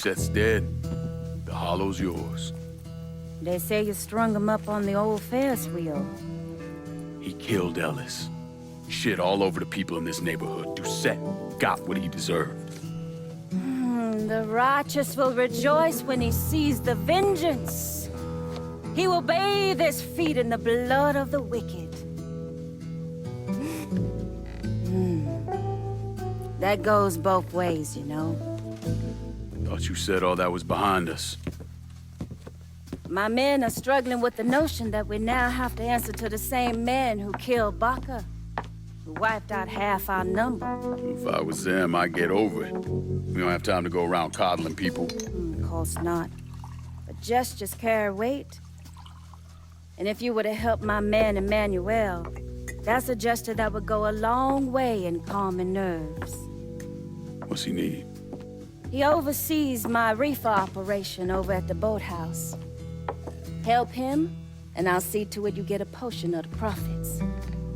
Set's dead. The hollow's yours. They say you strung him up on the old Ferris wheel. He killed Ellis. Shit all over the people in this neighborhood. Doucette got what he deserved. The righteous will rejoice when he sees the vengeance. He will bathe his feet in the blood of the wicked. That goes both ways, you know. Thought you said all that was behind us. My men are struggling with the notion that we now have to answer to the same man who killed Baca, who wiped out half our number. If I was them, I'd get over it. We don't have time to go around coddling people. Of course not. But gestures carry weight. And if you were to help my man Emmanuel, that's a gesture that would go a long way in calming nerves. What's he need? He oversees my reefer operation over at the boathouse. Help him, and I'll see to it you get a portion of the profits.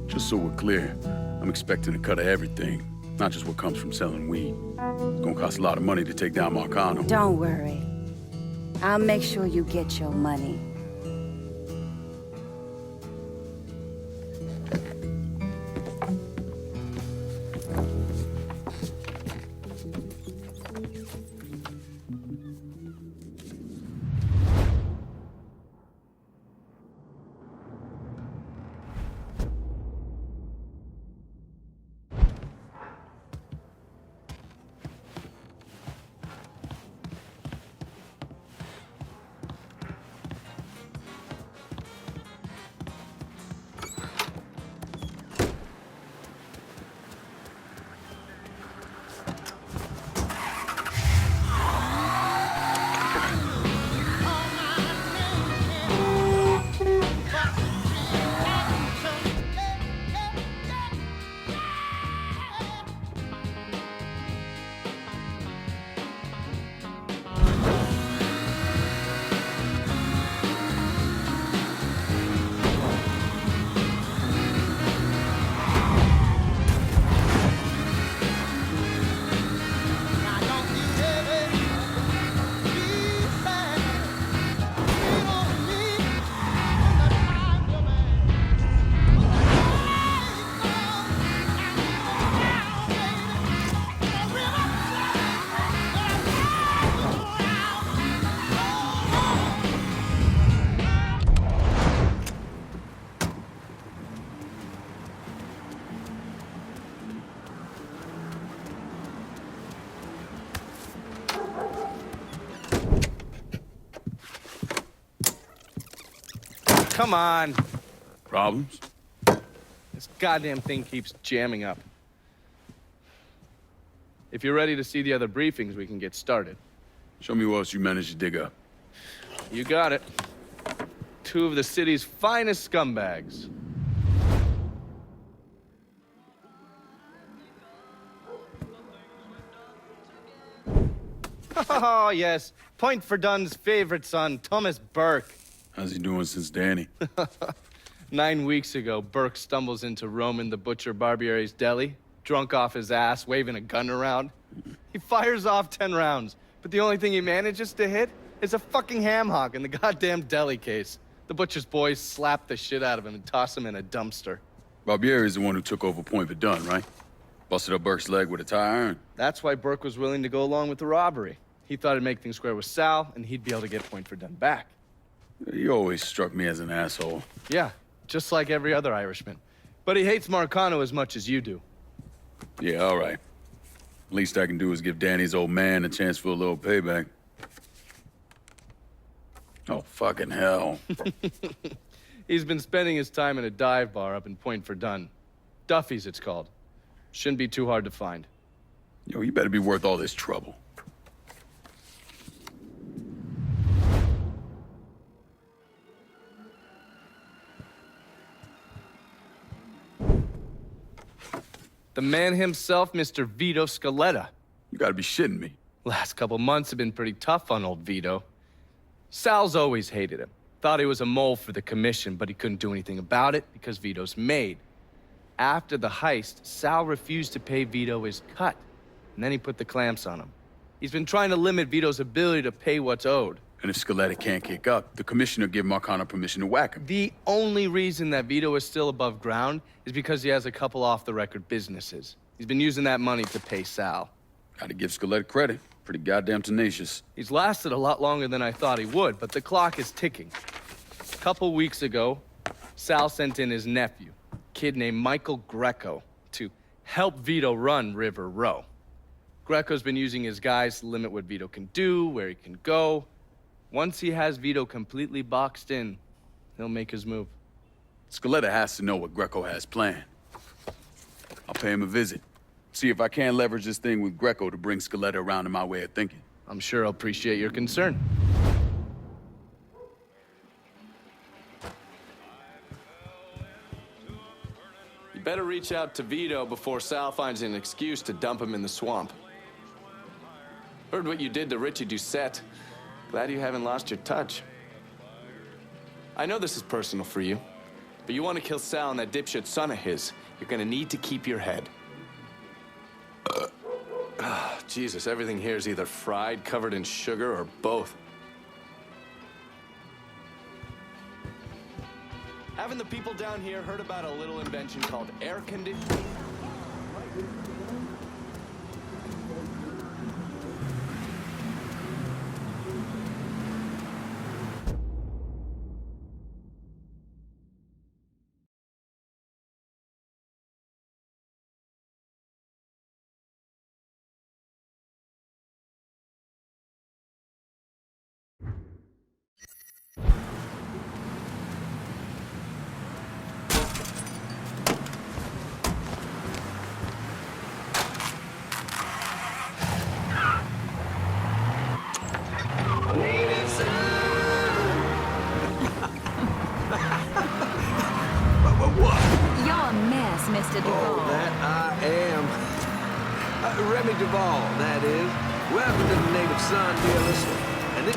Just so we're clear, I'm expecting a cut of everything, not just what comes from selling weed. It's gonna cost a lot of money to take down Marcano. Don't worry. I'll make sure you get your money. Come on. Problems? This goddamn thing keeps jamming up. If you're ready to see the other briefings, we can get started. Show me what else you managed to dig up. You got it. Two of the city's finest scumbags. Oh, yes. Point for Dunn's favorite son, Thomas Burke. How's he doing since Danny? 9 weeks ago, Burke stumbles into Roman the Butcher Barbiere's deli, drunk off his ass, waving a gun around. He fires off 10 rounds, but the only thing he manages to hit is a fucking ham hock in the goddamn deli case. The butcher's boys slap the shit out of him and toss him in a dumpster. Barbieri's the one who took over Point Verdun, right? Busted up Burke's leg with a tire iron. That's why Burke was willing to go along with the robbery. He thought it'd make things square with Sal, and he'd be able to get Point Verdun back. He always struck me as an asshole. Yeah, just like every other Irishman. But he hates Marcano as much as you do. Yeah, all right. Least I can do is give Danny's old man a chance for a little payback. Oh, fucking hell. He's been spending his time in a dive bar up in Point Verdun. Duffy's, it's called. Shouldn't be too hard to find. Yo, you better be worth all this trouble. The man himself, Mr. Vito Scaletta. You gotta be shitting me. Last couple months have been pretty tough on old Vito. Sal's always hated him. Thought he was a mole for the commission, but he couldn't do anything about it because Vito's made. After the heist, Sal refused to pay Vito his cut, and then he put the clamps on him. He's been trying to limit Vito's ability to pay what's owed. And if Scaletta can't kick up, the commissioner give Marcano permission to whack him. The only reason that Vito is still above ground is because he has a couple off-the-record businesses. He's been using that money to pay Sal. Gotta give Scaletta credit. Pretty goddamn tenacious. He's lasted a lot longer than I thought he would, but the clock is ticking. A couple weeks ago, Sal sent in his nephew, a kid named Michael Greco, to help Vito run River Row. Greco's been using his guys to limit what Vito can do, where he can go. Once he has Vito completely boxed in, he'll make his move. Scaletta has to know what Greco has planned. I'll pay him a visit. See if I can't leverage this thing with Greco to bring Scaletta around to my way of thinking. I'm sure he'll appreciate your concern. You better reach out to Vito before Sal finds an excuse to dump him in the swamp. Heard what you did to Richie Doucette. Glad you haven't lost your touch. I know this is personal for you, but you want to kill Sal and that dipshit son of his, you're gonna need to keep your head. Jesus, everything here is either fried, covered in sugar, or both. Haven't the people down here heard about a little invention called air conditioning? Mr. Duvall. Oh, that I am. Remy Duvall, that is. Welcome to the native son, dear listener. And this...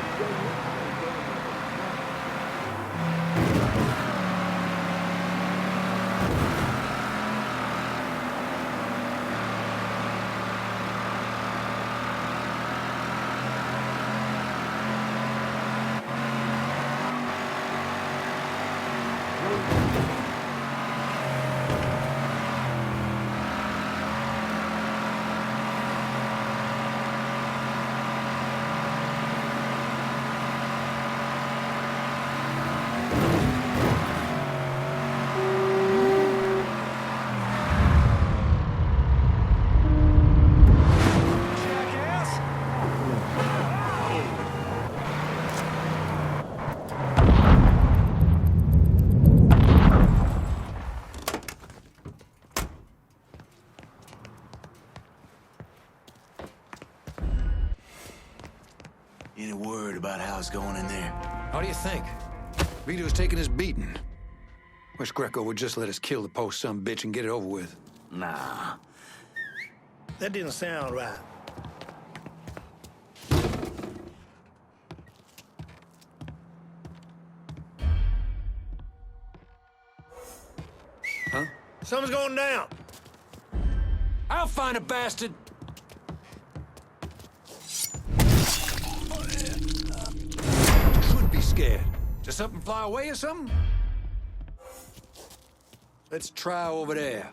Any word about how it's going in there? How do you think? Vito's taking his beating. Wish Greco would just let us kill the post son bitch and get it over with. Nah. That didn't sound right. Huh? Something's going down. I'll find a bastard! Should be scared. Does something fly away or something? Let's try over there.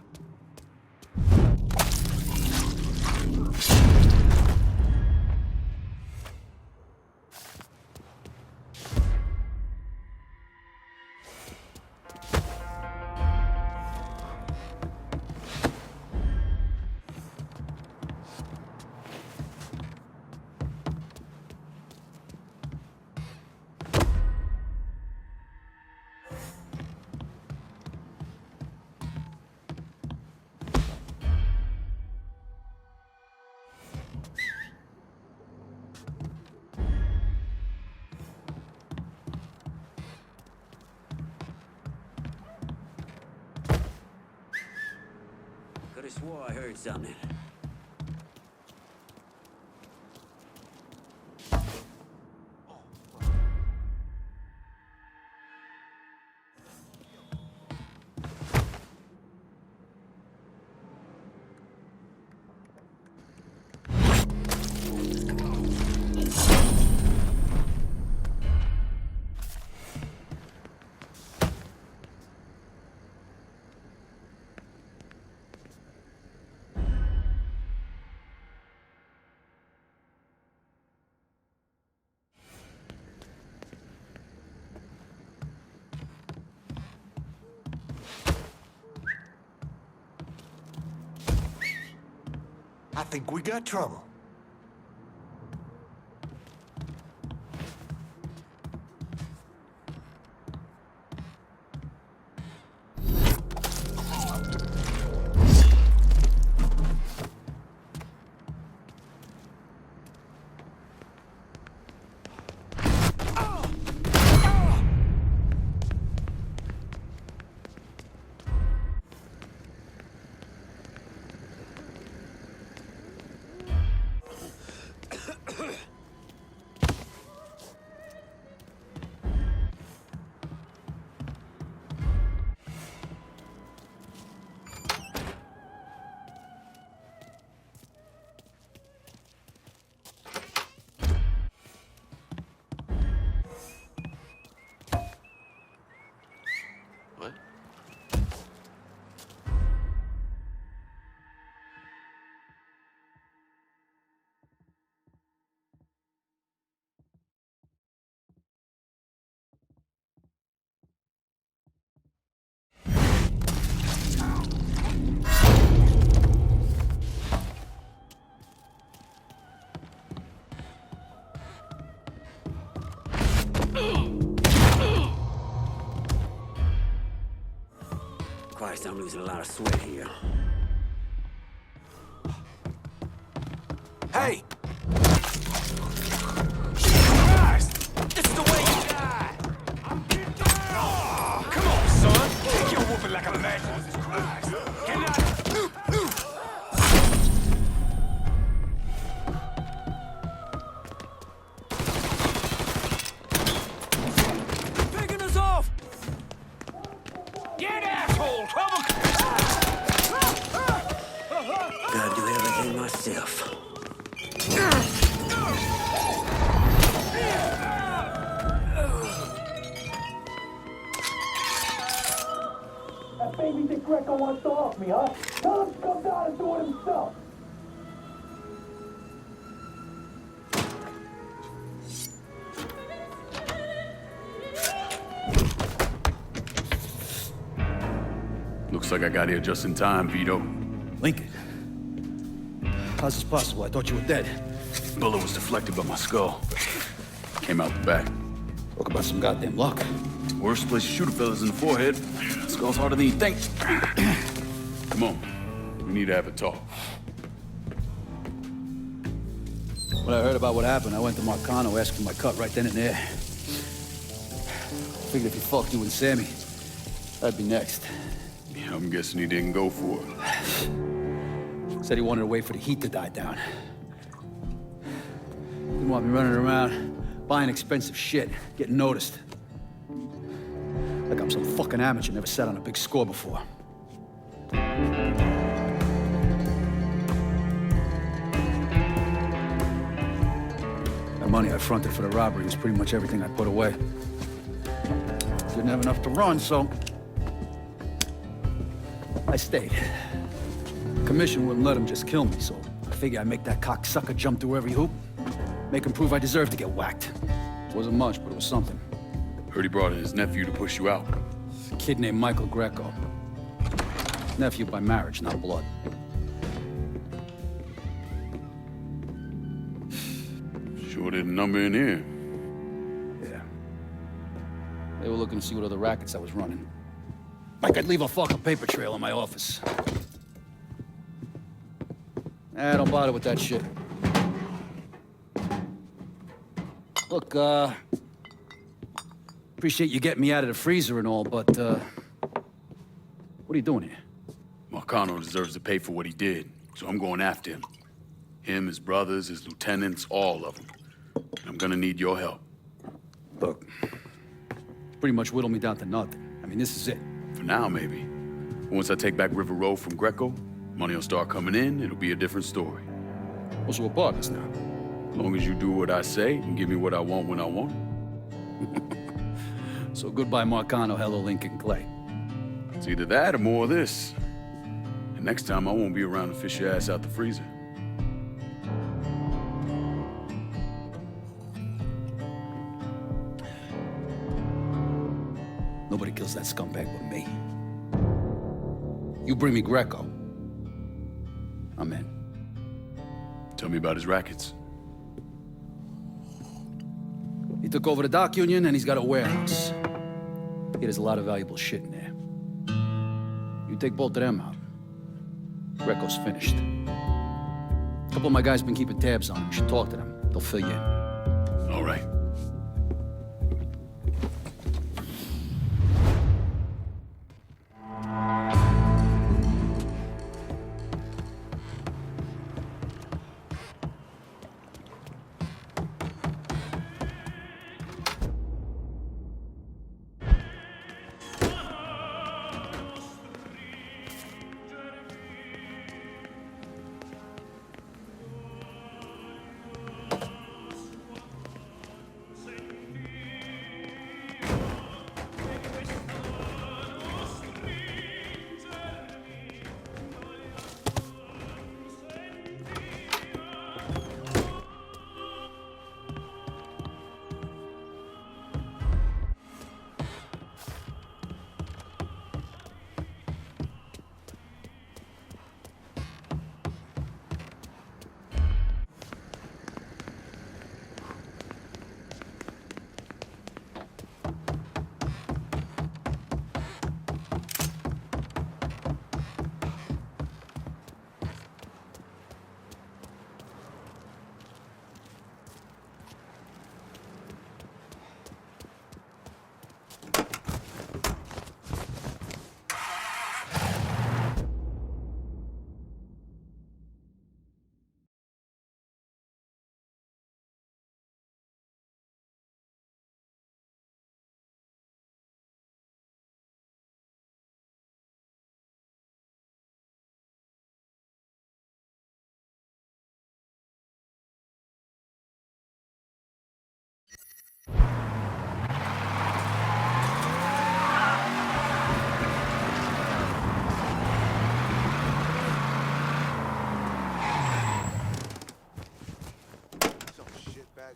Could've swore I heard something. I think we got trouble. What? Christ, I'm losing a lot of sweat here. Hey! Christ! This is the way you die! Oh, come on, son! Take your whooping like a man. Jesus Christ! Picking us off! Get asshole! Trouble! Gotta do everything myself. That baby that Greco wants to off me, huh? Tell him to come down and do it himself. Looks like I got here just in time, Vito. Lincoln. How's this possible? I thought you were dead. Bullet was deflected by my skull. Came out the back. Talk about some goddamn luck. Worst place to shoot a fella's in the forehead. Skull's harder than you think. Come on. We need to have a talk. When I heard about what happened, I went to Marcano asking my cut right then and there. Figured if he fucked you and Sammy, I'd be next. Yeah, I'm guessing he didn't go for it. Said he wanted to wait for the heat to die down. Didn't want me running around, buying expensive shit, getting noticed. Like I'm some fucking amateur, never sat on a big score before. The money I fronted for the robbery was pretty much everything I put away. Didn't have enough to run, so I stayed. Commission wouldn't let him just kill me, so I figured I'd make that cocksucker jump through every hoop. Make him prove I deserve to get whacked. Wasn't much, but it was something. Heard he brought in his nephew to push you out. A kid named Michael Greco. Nephew by marriage, not blood. Sure didn't number in here. Yeah. They were looking to see what other rackets I was running. Like I'd leave a fucking paper trail in my office. Don't bother with that shit. Look, appreciate you getting me out of the freezer and all, but, what are you doing here? Marcano deserves to pay for what he did, so I'm going after him. Him, his brothers, his lieutenants, all of them. I'm gonna need your help. Look, pretty much whittled me down to nothing. I mean, this is it. For now, maybe. Once I take back River Road from Greco, money will start coming in, it'll be a different story. Also, we're partners now. As long as you do what I say and give me what I want when I want it. So goodbye, Marcano. Hello, Lincoln Clay. It's either that or more of this. And next time, I won't be around to fish your ass out the freezer. Nobody kills that scumbag but me. You bring me Greco, I'm in. Tell me about his rackets. He took over the dock union and he's got a warehouse. He has a lot of valuable shit in there. You take both of them out, Greco's finished. A couple of my guys been keeping tabs on him. You should talk to them. They'll fill you in. All right.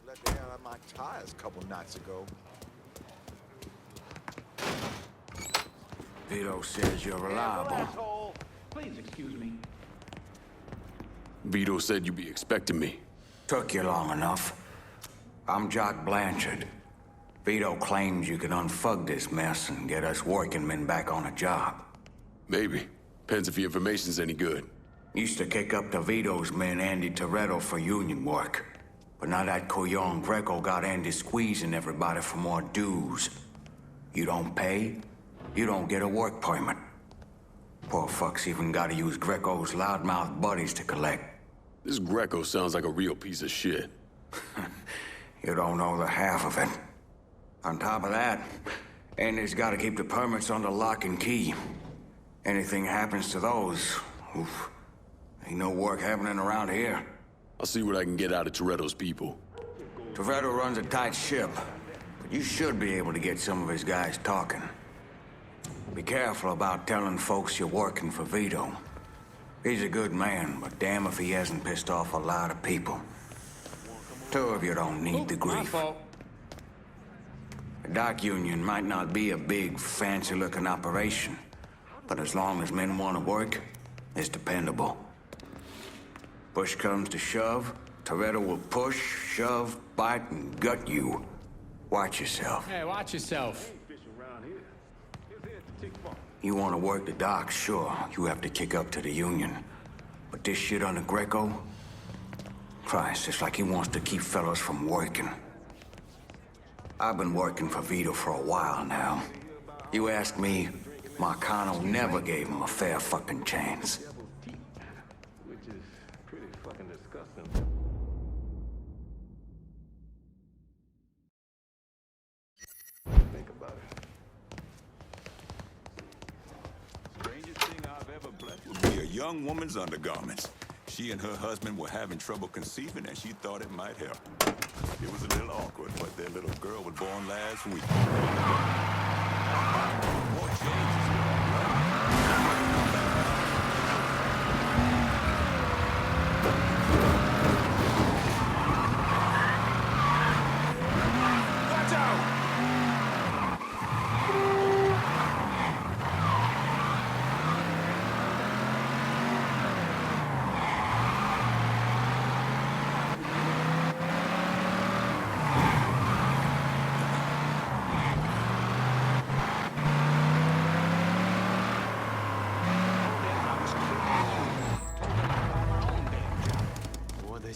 Let down on my tires a couple nights ago. Vito says you're reliable. Please excuse me. Vito said you'd be expecting me. Took you long enough. I'm Jock Blanchard. Vito claims you can unfug this mess and get us working men back on a job. Maybe. Depends if the information's any good. Used to kick up to Vito's men Andy Toretto for union work. But now that Couillon Greco got Andy squeezing everybody for more dues. You don't pay, you don't get a work permit. Poor fuck's even gotta use Greco's loudmouth buddies to collect. This Greco sounds like a real piece of shit. You don't know the half of it. On top of that, Andy's gotta keep the permits under lock and key. Anything happens to those, oof, ain't no work happening around here. I'll see what I can get out of Toretto's people. Toretto runs a tight ship, but you should be able to get some of his guys talking. Be careful about telling folks you're working for Vito. He's a good man, but damn if he hasn't pissed off a lot of people. Two of you don't need the grief. The dock union might not be a big, fancy-looking operation, but as long as men want to work, it's dependable. Push comes to shove, Toretto will push, shove, bite, and gut you. Watch yourself. Hey, watch yourself. You want to work the docks, sure. You have to kick up to the union. But this shit on the Greco? Christ, it's like he wants to keep fellas from working. I've been working for Vito for a while now. You ask me, Marcano never gave him a fair fucking chance. Think about it. Strangest thing I've ever blessed would be a young woman's undergarments. She and her husband were having trouble conceiving, and she thought it might help. It was a little awkward, but their little girl was born last week. More changes, watch out!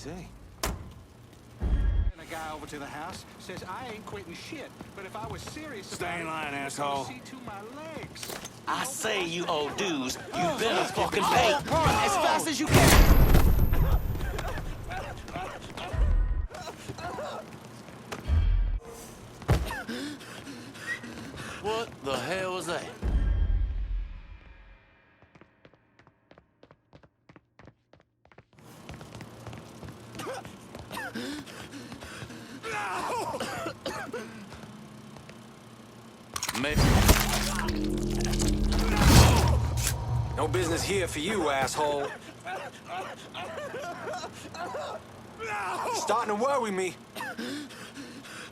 say? And a guy over to the house says I ain't quitting shit, but if I was serious about Stay in line, it, asshole. see to my legs. I say, you old dudes, you better fucking pay as fast as you can. What the hell was that? No business here for you, asshole. Starting to worry me.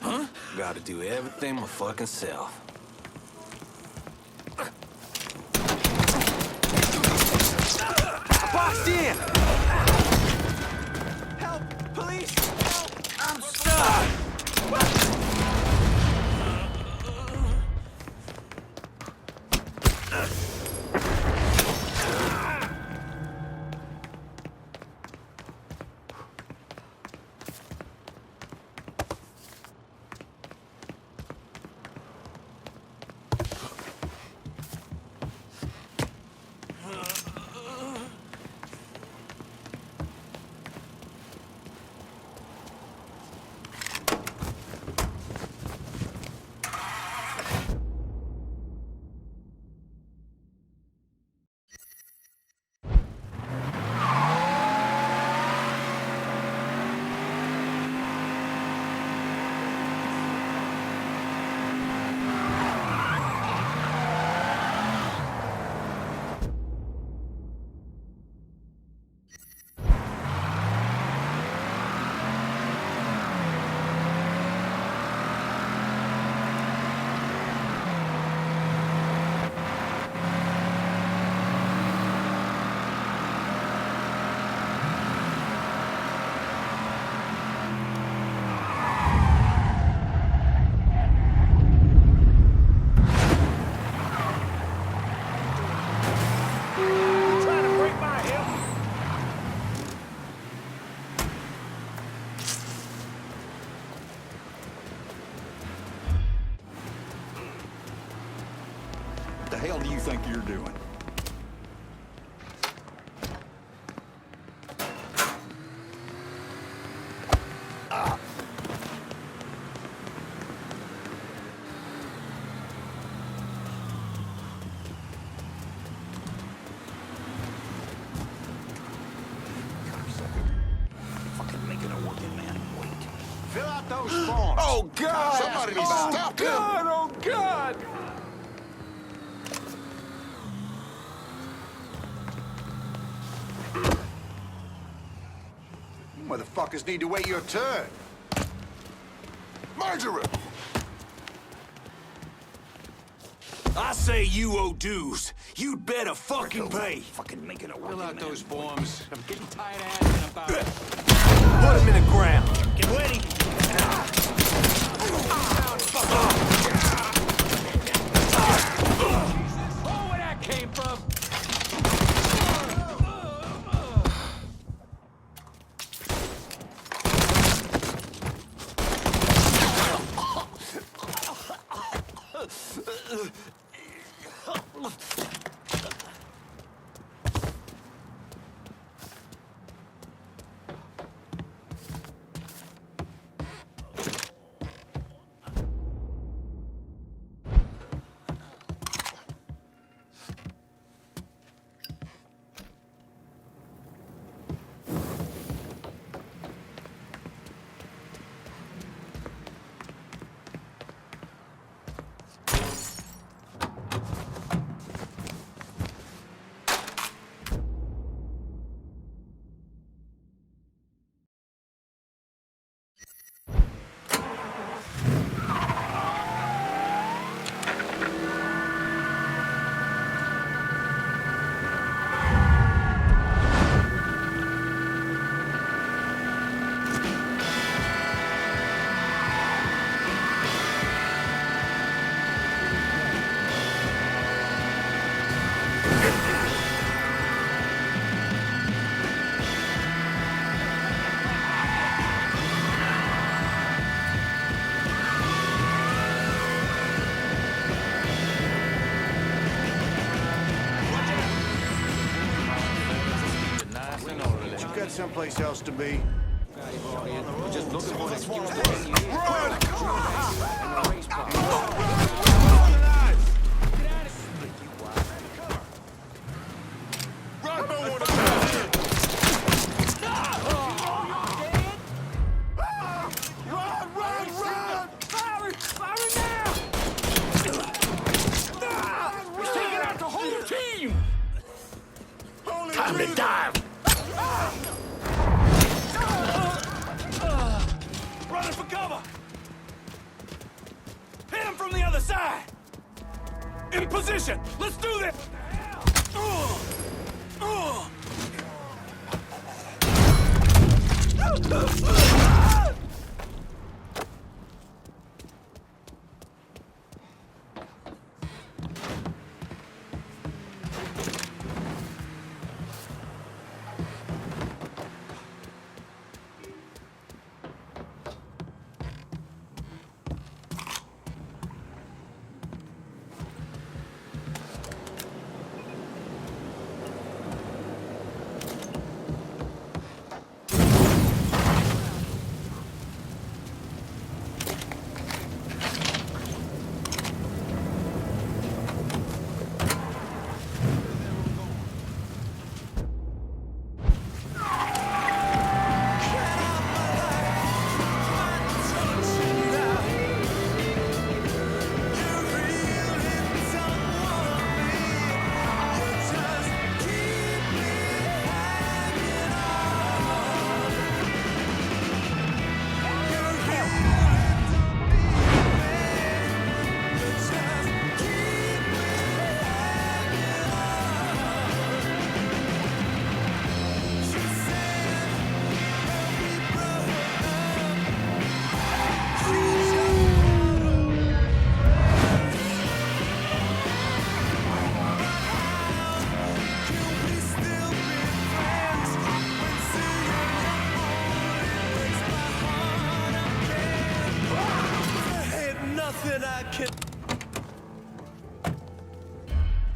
Huh? Gotta do everything my fucking self. Boxed in! Help! Police! Help! I'm stuck! What the hell do you think you're doing? Fucking making a working man wait. Fill out those forms. Oh, God! Somebody stop him! Oh, God! You motherfuckers need to wait your turn. Murderer! I say, you owe dues. You'd better fucking pay. Fucking making a Fill working out man those wait. forms. I'm getting tired of asking about it. Put him in the ground. Get ready. Oh, where that came from? someplace else to be. Just looking for an excuse to hang Time to dive! Running for cover! Hit him from the other side! In position! Let's do this!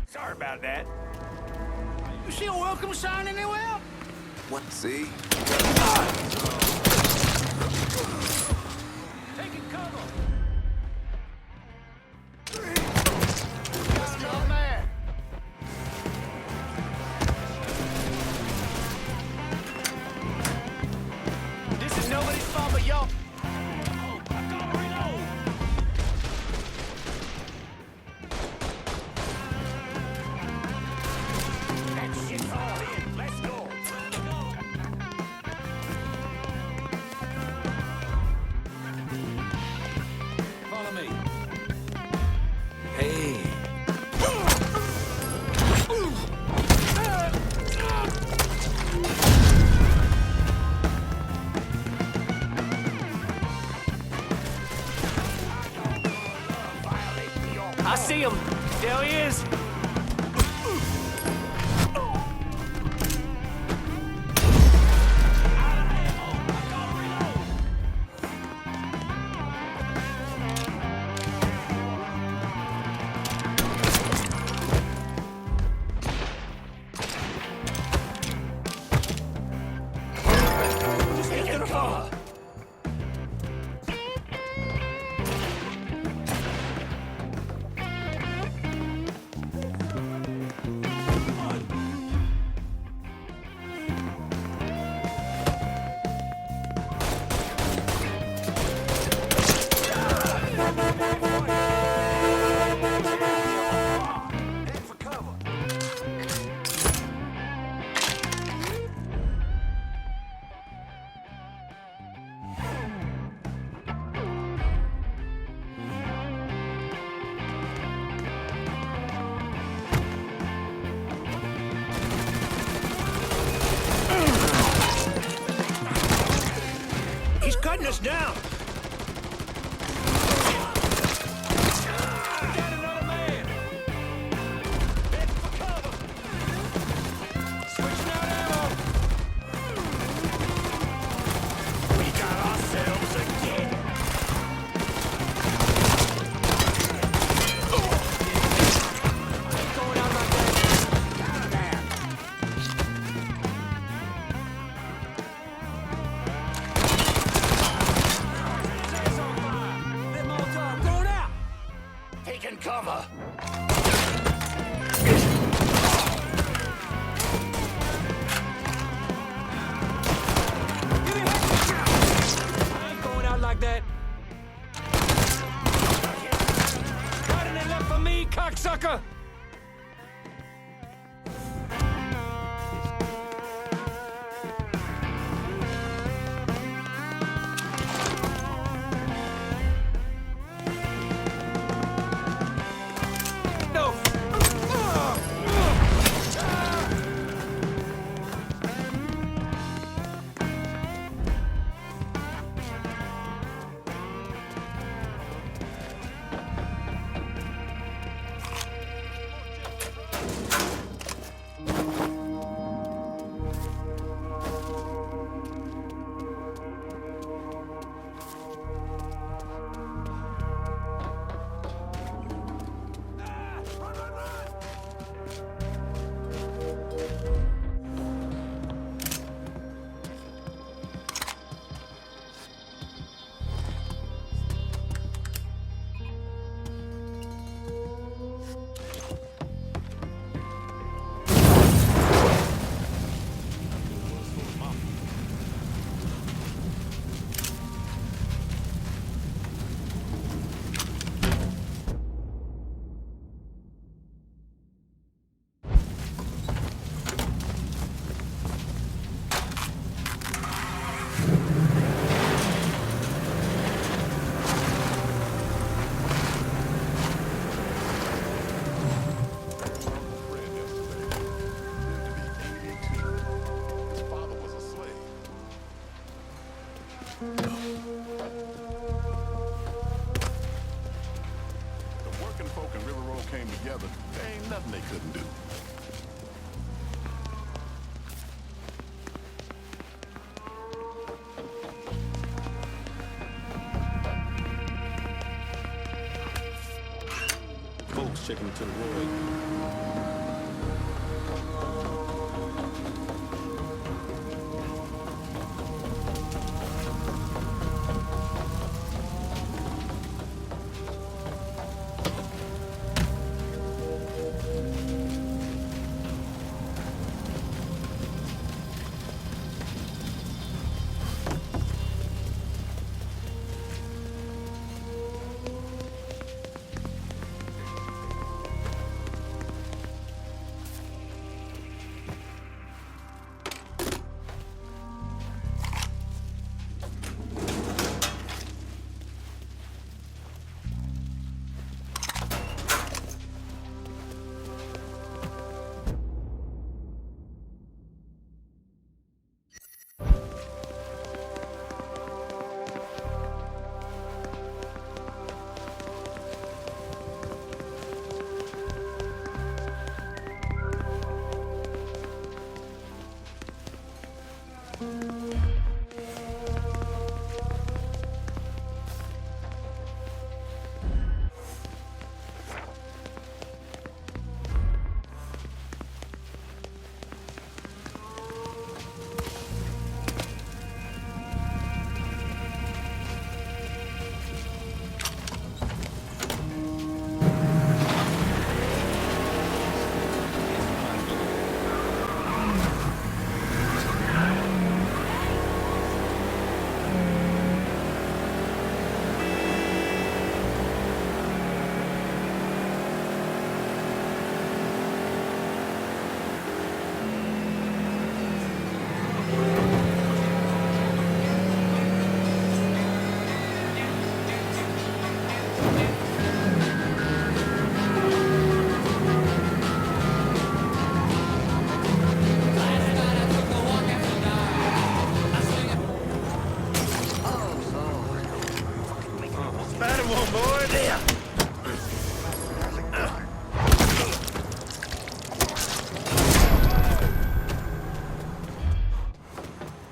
Sorry about that. You see a welcome sign anywhere? What? See? Taking cover! Got another man! This is nobody's fault but y'all. Hey. I see him. There he is. Taking cover! He's cutting us down. Got another man! Heading for cover! Switching out ammo! We got ourselves a kid! Going out like that! Out of there! Taking cover. I ain't going out like that. Got any left for me, cocksucker? No. The working folk in River Road came together. There ain't nothing they couldn't do. Folks checking into the Roy.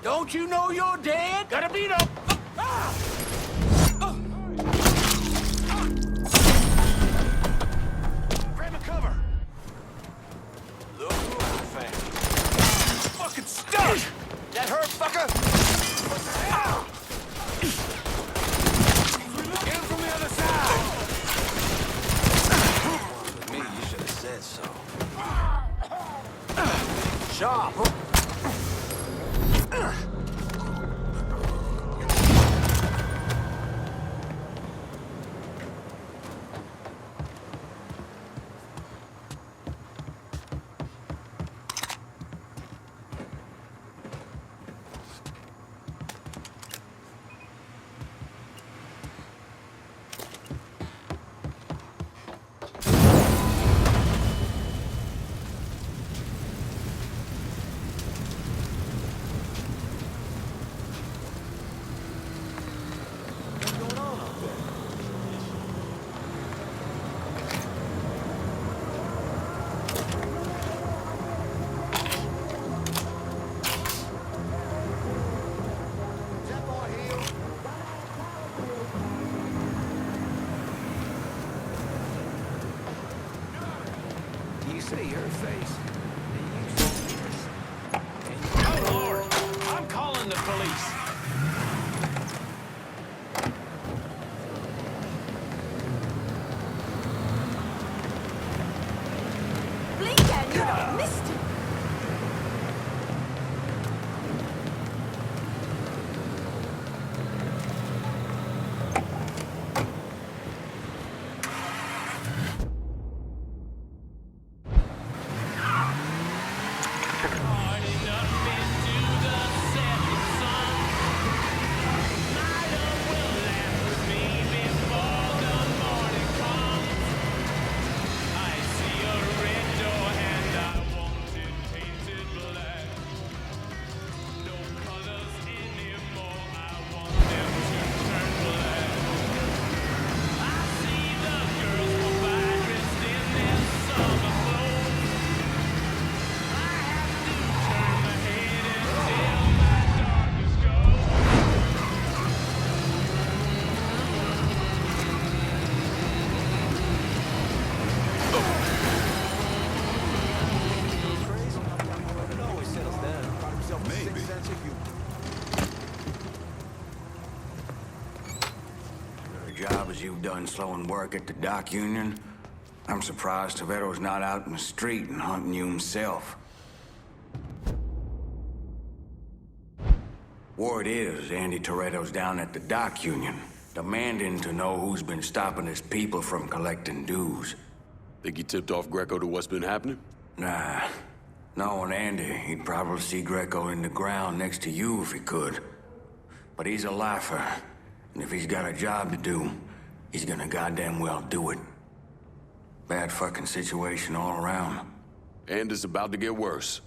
Don't you know you're dead? Gotta beat up. Grab a cover. Look who I found. Fucking stuck. That hurt, fucker? Get him from the other side. top. You see her face. Oh, Lord! I'm calling the police. Blinken, you done missed it. Job as you've done slowing work at the dock union, I'm surprised Toretto's not out in the street and hunting you himself. Word is Andy Toretto's down at the dock union, demanding to know who's been stopping his people from collecting dues. Think he tipped off Greco to what's been happening? Nah. Knowing Andy, he'd probably see Greco in the ground next to you if he could. But he's a lifer. And if he's got a job to do, he's gonna goddamn well do it. Bad fucking situation all around. And it's about to get worse.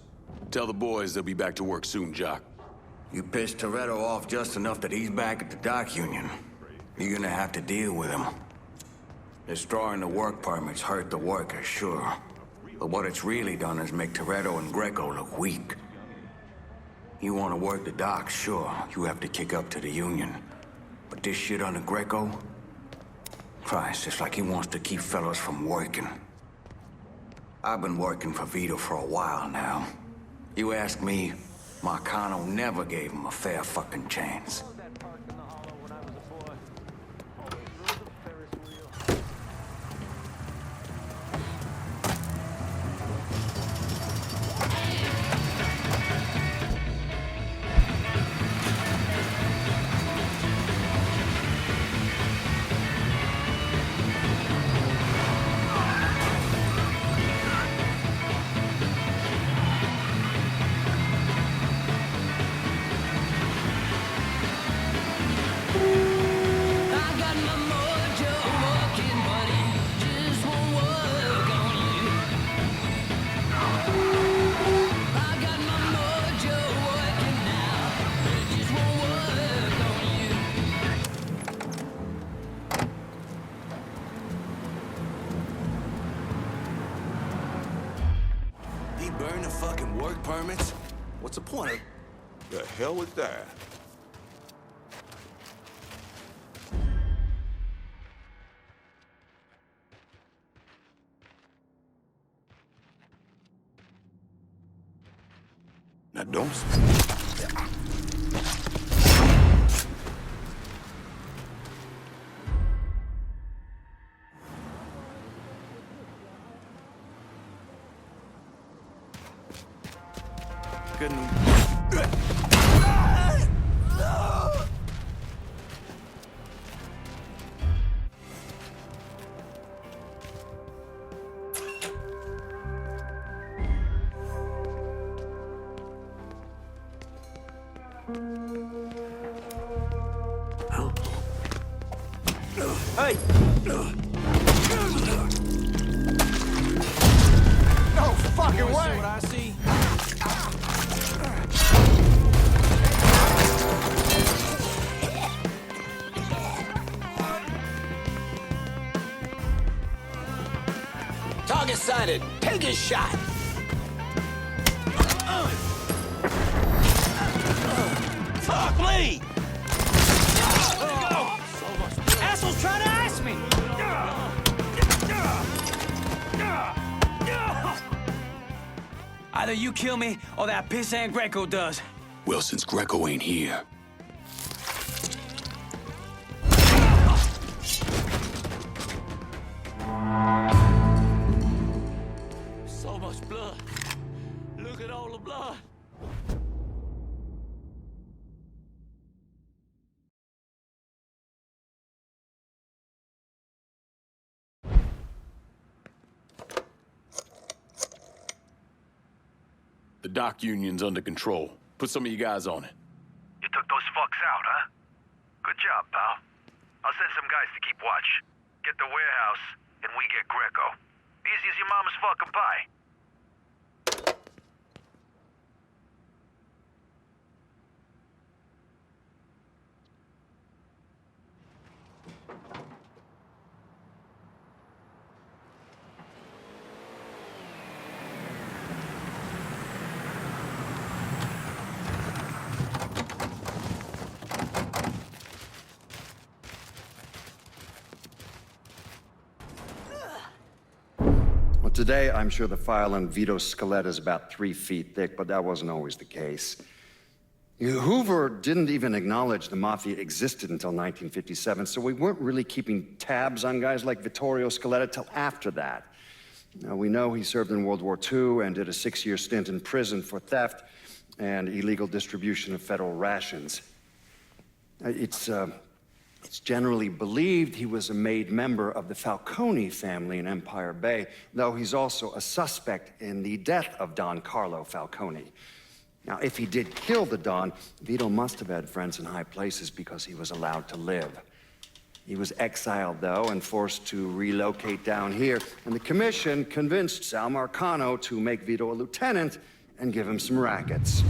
Tell the boys they'll be back to work soon, Jock. You pissed Toretto off just enough that he's back at the dock union. You're gonna have to deal with him. Destroying the work permits hurt the workers, sure. But what it's really done is make Toretto and Greco look weak. You wanna work the docks, sure. You have to kick up to the union. But this shit on the Greco? Christ, it's like he wants to keep fellas from working. I've been working for Vito for a while now. You ask me, Marcano never gave him a fair fucking chance. Burn the fucking work permits? What's the point? The hell was that? Now don't... fucking... Hey! No fucking way! See what I see? Target sighted. Take his shot. Fuck me! Asshole's trying to ice me! Either you kill me, or that pissant Greco does. Well, since Greco ain't here, So much blood. Look at all the blood. the dock union's under control. Put some of you guys on it. You took those fucks out, huh? Good job, pal. I'll send some guys to keep watch. Get the warehouse, and we get Greco. Easy as your mama's fucking pie. Well, today, I'm sure the file on Vito's skeleton is about 3 feet thick, but that wasn't always the case. Hoover didn't even acknowledge the Mafia existed until 1957, so we weren't really keeping tabs on guys like Vittorio Scaletta till after that. Now, we know he served in World War II and did a 6-year stint in prison for theft and illegal distribution of federal rations. It's generally believed he was a made member of the Falcone family in Empire Bay, though he's also a suspect in the death of Don Carlo Falcone. Now, if he did kill the Don, Vito must have had friends in high places because he was allowed to live. He was exiled, though, and forced to relocate down here, and the commission convinced Sal Marcano to make Vito a lieutenant and give him some rackets.